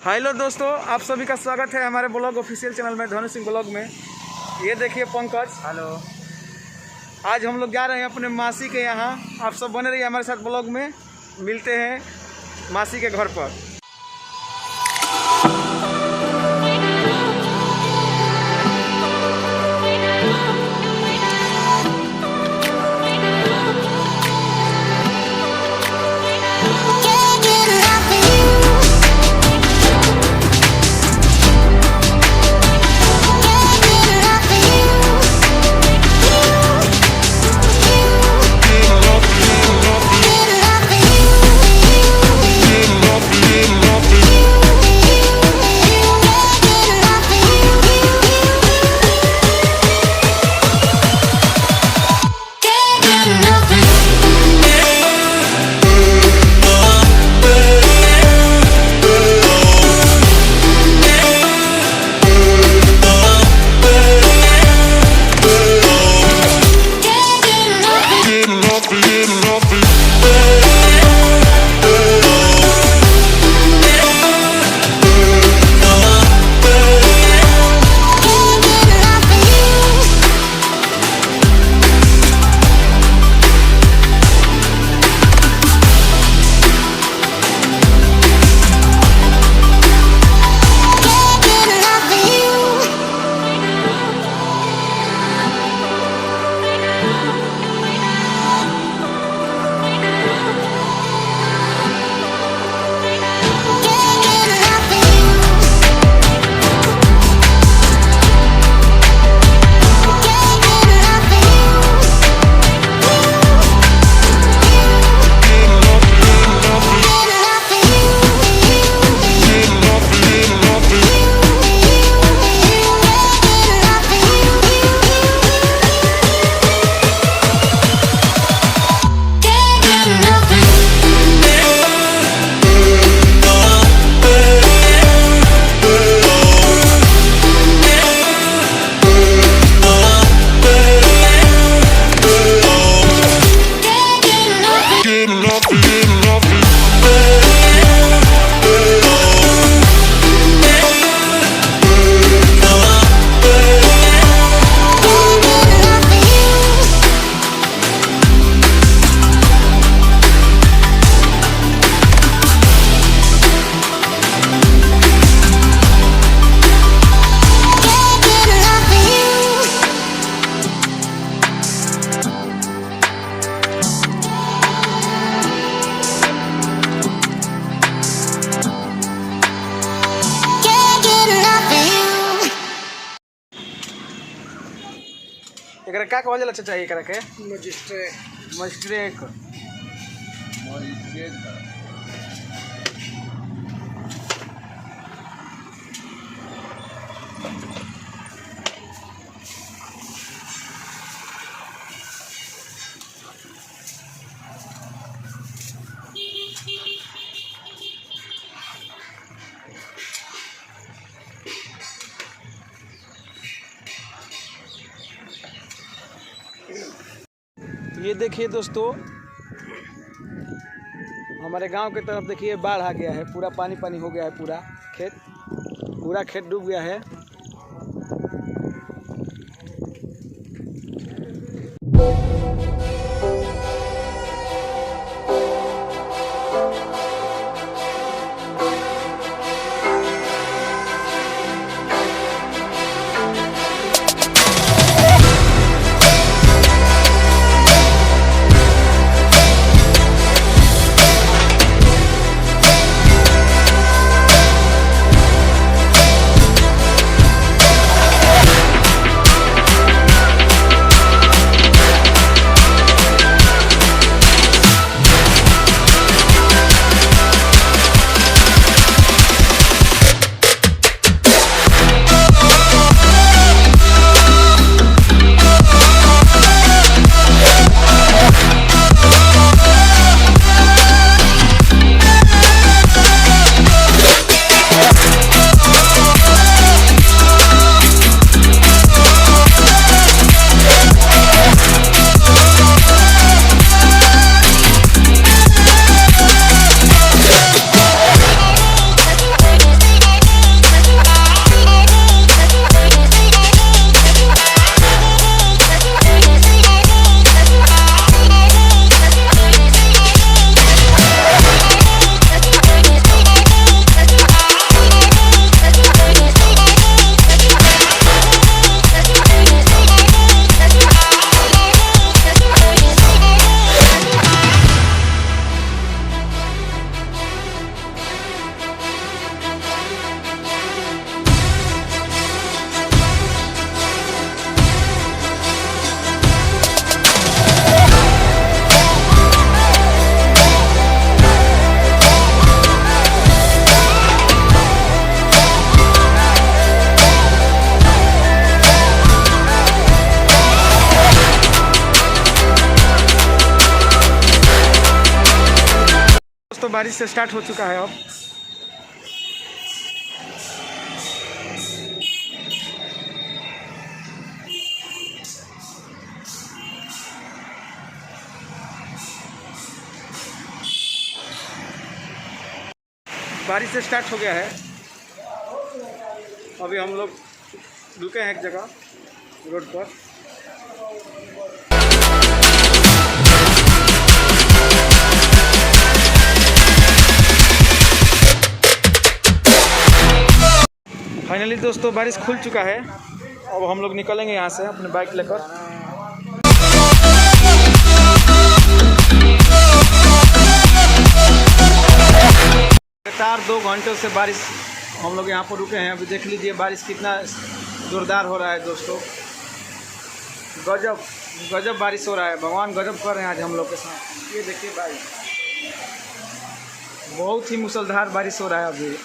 Hello दोस्तों, आप सभी का स्वागत है हमारे ब्लॉग ऑफिशियल चैनल में धनु सिंह ब्लॉग में। ये देखिए पंकज। हेलो। आज हम लोग जा रहे हैं अपने मासी के यहाँ। आप सब बने रहिए हमारे साथ ब्लॉग में। मिलते हैं मासी के घर पर। एकरा का कहल जाला चाचा? एकरा के मजिस्ट्रेट मजिस्ट्रेट ये देखिए दोस्तों, हमारे गांव की तरफ देखिए बाढ़ आ गया है। पूरा पानी पानी हो गया है। पूरा खेत डूब गया है। बारिश से स्टार्ट हो चुका है अब। बारिश से स्टार्ट हो गया है। अभी हम लोग रुके हैं एक जगह रोड पर। फाइनली दोस्तों बारिश खुल चुका है। अब हम लोग निकलेंगे यहाँ से अपने बाइक लेकर। लगातार 2 घंटों से बारिश हम लोग यहाँ पर रुके हैं। अभी देख लीजिए बारिश कितना जोरदार हो रहा है दोस्तों। गजब गजब बारिश हो रहा है। भगवान गजब कर रहे हैं आज हम लोग के साथ। ये देखिए बारिश बहुत ही मूसलाधार बारिश हो रहा है अभी।